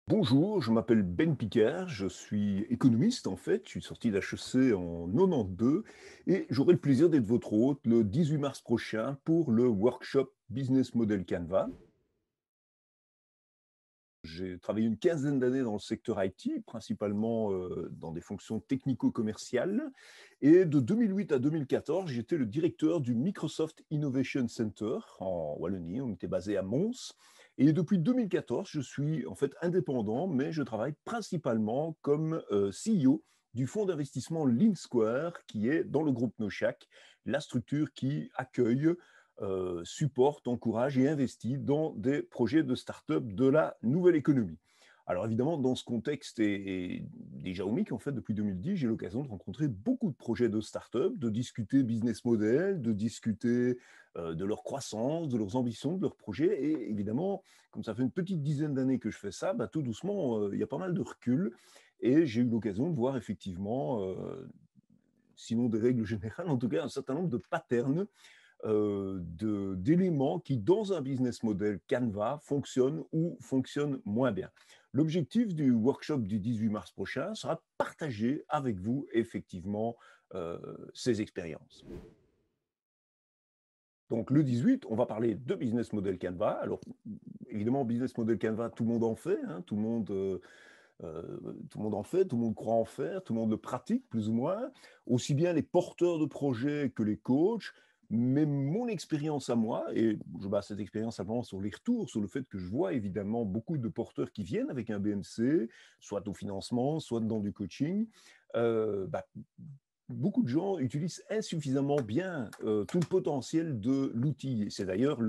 Bonjour, je m'appelle Ben Picard, je suis économiste en fait, je suis sorti d'HEC en 92 et j'aurai le plaisir d'être votre hôte le 18 mars prochain pour le workshop Business Model Canva. J'ai travaillé une quinzaine d'années dans le secteur IT, principalement dans des fonctions technico-commerciales. Et de 2008 à 2014, j'étais le directeur du Microsoft Innovation Center en Wallonie. On était basé à Mons. Et depuis 2014, je suis en fait indépendant, mais je travaille principalement comme CEO du fonds d'investissement Lean Square, qui est dans le groupe Nochac, la structure qui accueille supporte, encourage et investit dans des projets de start-up de la nouvelle économie. Alors évidemment, dans ce contexte et déjà au MIC, en fait, depuis 2010, j'ai l'occasion de rencontrer beaucoup de projets de start-up, de discuter business model, de discuter de leur croissance, de leurs ambitions, de leurs projets. Et évidemment, comme ça fait une petite dizaine d'années que je fais ça, bah, tout doucement, il y a pas mal de recul. Et j'ai eu l'occasion de voir effectivement, sinon des règles générales, en tout cas un certain nombre de patterns d'éléments qui, dans un business model Canva, fonctionnent ou fonctionnent moins bien. L'objectif du workshop du 18 mars prochain sera de partager avec vous effectivement ces expériences. Donc le 18, on va parler de business model Canva. Alors évidemment, business model Canva, tout le monde en fait, hein, tout le monde en fait, tout le monde croit en faire, tout le monde le pratique plus ou moins, aussi bien les porteurs de projets que les coachs. Mais mon expérience à moi, et je base cette expérience simplement sur les retours, sur le fait que je vois évidemment beaucoup de porteurs qui viennent avec un BMC, soit au financement, soit dans du coaching, bah, beaucoup de gens utilisent insuffisamment bien tout le potentiel de l'outil. Et c'est d'ailleurs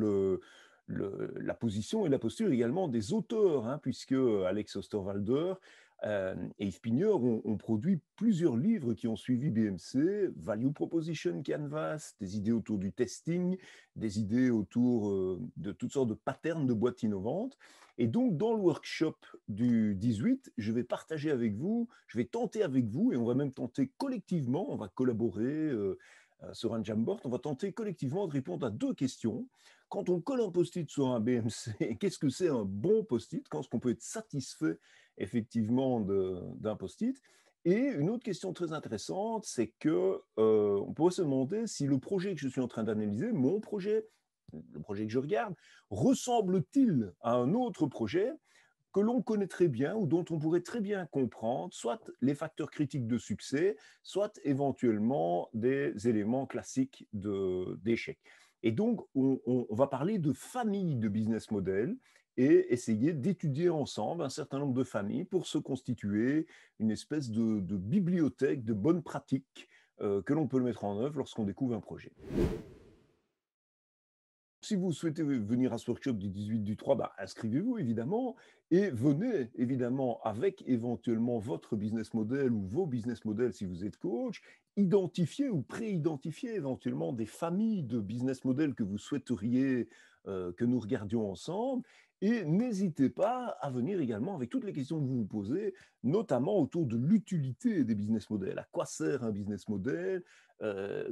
la position et la posture également des auteurs, hein, puisque Alex Osterwalder et Yves Pigneur ont produit plusieurs livres qui ont suivi BMC, Value Proposition Canvas, des idées autour du testing, des idées autour de toutes sortes de patterns de boîtes innovantes. Et donc, dans le workshop du 18, je vais partager avec vous, je vais tenter avec vous, et on va même tenter collectivement, on va collaborer sur un Jamboard, on va tenter collectivement de répondre à deux questions. Quand on colle un post-it sur un BMC, qu'est-ce que c'est un bon post-it? Quand est-ce qu'on peut être satisfait effectivement d'un post-it? Et une autre question très intéressante, c'est que on pourrait se demander si le projet que je suis en train d'analyser, mon projet, le projet que je regarde, ressemble-t-il à un autre projet que l'on connaît très bien ou dont on pourrait très bien comprendre soit les facteurs critiques de succès, soit éventuellement des éléments classiques d'échec. Et donc, on va parler de familles de business models et essayer d'étudier ensemble un certain nombre de familles pour se constituer une espèce de bibliothèque de bonnes pratiques que l'on peut mettre en œuvre lorsqu'on découvre un projet. Si vous souhaitez venir à ce workshop du 18 du 3, bah, inscrivez-vous évidemment et venez évidemment avec éventuellement votre business model ou vos business models si vous êtes coach, identifier ou pré-identifier éventuellement des familles de business models que vous souhaiteriez que nous regardions ensemble et n'hésitez pas à venir également avec toutes les questions que vous vous posez, notamment autour de l'utilité des business models. À quoi sert un business model?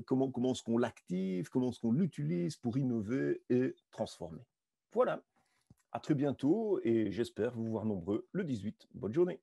Comment est-ce qu'on l'active, comment est-ce qu'on l'utilise pour innover et transformer. Voilà, à très bientôt et j'espère vous voir nombreux le 18. Bonne journée.